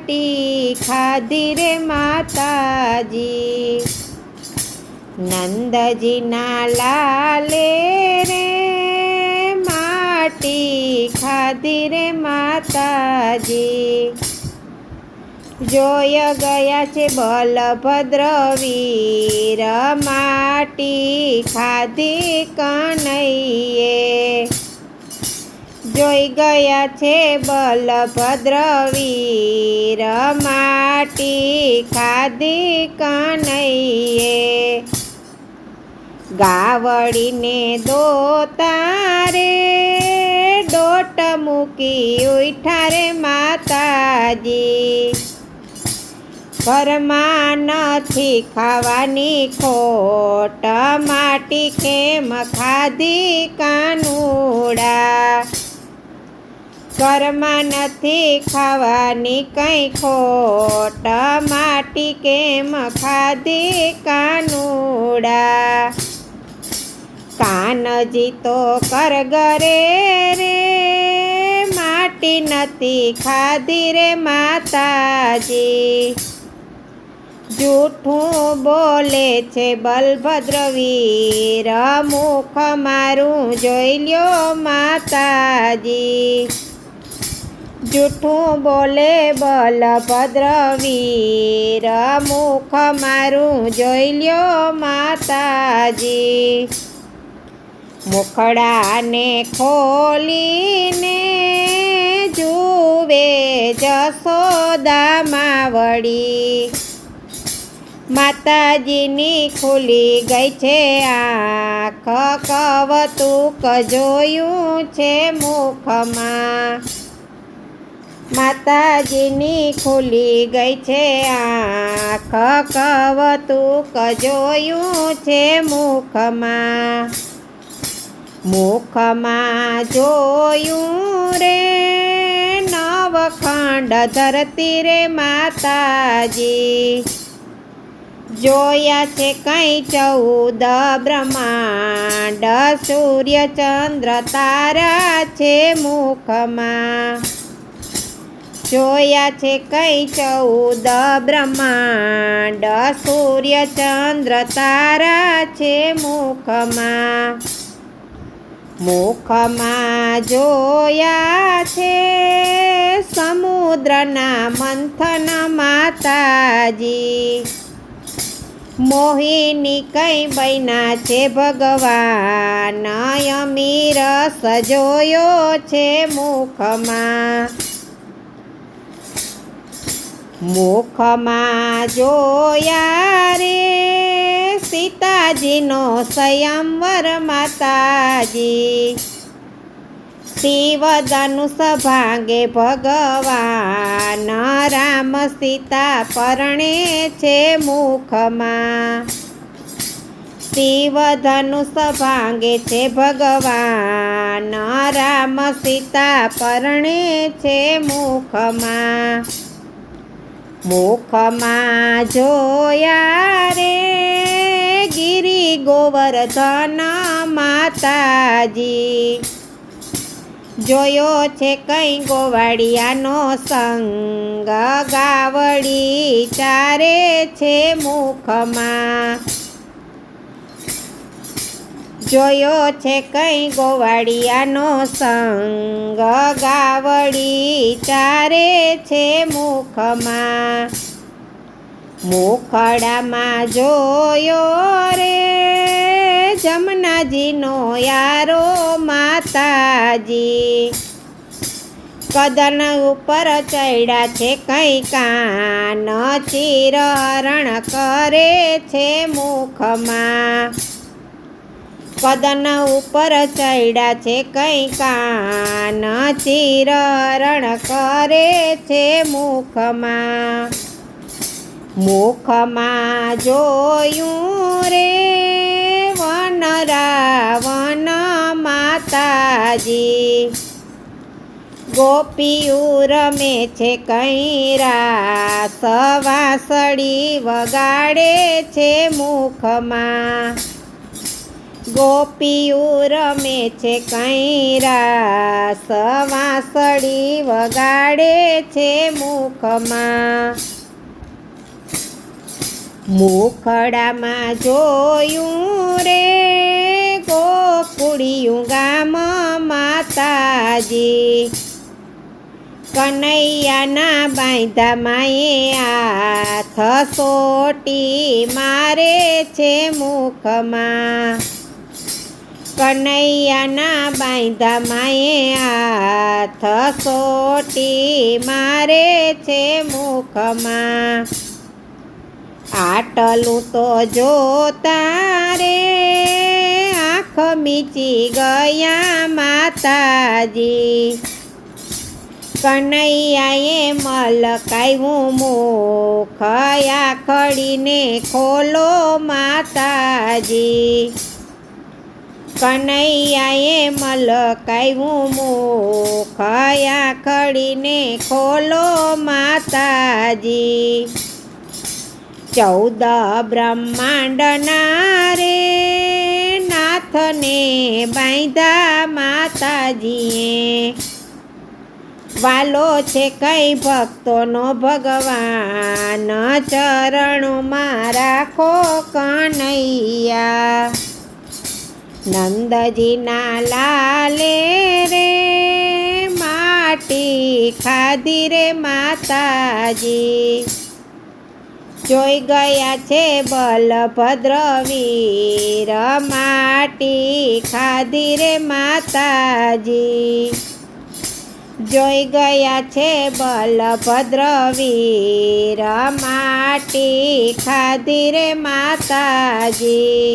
માટી ખાધી રે માતાજી। નંદજીના લાલે રે માટી ખાધી રે માતાજી। જોય ગયા છે બલભદ્ર વીર માટી ખાધી કનૈયે। જોઈ ગયા છે બલભદ્ર વીર માટી ખાધી કનૈયે। ગાવડીને દોતા રે દોટ મૂકી ઉઠા રે માતાજી। ઘરમાં નથી ખાવાની ખોટ માટી કેમ ખાધી કાનુડા। ઘરમાં નથી ખાવાની કંઈ ખોટ માટી કેમ ખાધી કાનુડા। કાનજી તો કરગરે રે માટી નથી ખાધી રે માતાજી। જૂઠું બોલે છે બલભદ્ર વીર મુખ મારું જોઈ લ્યો માતાજી। જૂઠું બોલે બલભદ્ર વીર મુખ મારું જોઈ લ્યો માતાજી। મુખડાને ખોલીને જુએ જશોદા માવડી। માતાજીની ખુલી ગઈ છે આંખ કવતુક જોયું છે મુખમાં। માતાજીની ખુલી ગઈ છે આંખ કવતુક જોયું છે મુખમાં। મુખમાં જોયું રે નવખંડ ધરતી રે માતાજી। જોયા છે કંઈ 14 બ્રહ્માંડ સૂર્ય ચંદ્ર તારા છે મુખમાં। જોયા છે કંઈ 14 બ્રહ્માંડ સૂર્ય ચંદ્ર તારા છે મુખમાં। મુખમાં જોયા છે સમુદ્રના મંથન માતાજી। મોહિની કંઈ બન્યા છે ભગવાન અમીર સજોયો છે મુખમાં। મુખમાં જોયા રે સીતાજીનો સ્વયંવર માતાજી। શિવ ધનુષ ભાંગે ભગવાન રામ સીતા પરણે છે મુખમાં। શિવ ધનુષ ભાંગે છે ભગવાન રામ સીતા પરણે છે મુખમાં। મુખમાં જોયા રે ગિરી ગોવર્ધન માતાજી। જોયો છે કંઈ ગોવાળિયાનો સંગ ગાવડી ચારે છે મુખમાં। જોયો છે કંઈ ગોવાળિયાનો સંગ ગાવડી ચારે છે મુખમાં। મુખડામાં જોયો રે જમનાજીનો યારો માતાજી। કદન ઉપર ચડ્યા છે કંઈ કાન ચિરહરણ કરે છે મુખમાં। કદન ઉપર ચડ્યા છે કંઈ કાન ચિરહરણ કરે છે મુખમાં। મુખમાં જોયું રે વન રાવણ માતાજી। ગોપીઓ રમે છે કંઈ રાસ વાંસળી વગાડે છે મુખમાં। ગોપીયું રમે છે કૈરા, વાંસળી વગાડે છે મુખમાં. મુખડામાં જોયું રે ગોકુળિયું ગામ માતાજી, કનૈયાના બાંધા માએ હાથ સોટી મારે છે મુખમાં. કનૈયાના બાંધા માએ હાથ સોટી મારે છે મુખમાં. આટલું તો જોતા રે આંખ મીચી ગયા માતાજી, કનૈયાએ મલકાવ્યું મુખ આખડીને ખોલો માતાજી. કનૈયાએ મલકાવ્યું મુખ આખડીને ખોલો માતાજી. 14 બ્રહ્માંડના રે નાથને બાંધ્યા માતાજીએ, વાલો છે કઈ ભક્તોનો ભગવાન, ચરણોમાં રાખો કનૈયા. નંદજીના લાલે રે માટી ખાધી રે માતાજી, જોઈ ગયા છે બલભદ્ર વીર, માટી ખાધી રે માતાજી. જોઈ ગયા છે બલભદ્ર વીર, માટી ખાધી રે માતાજી.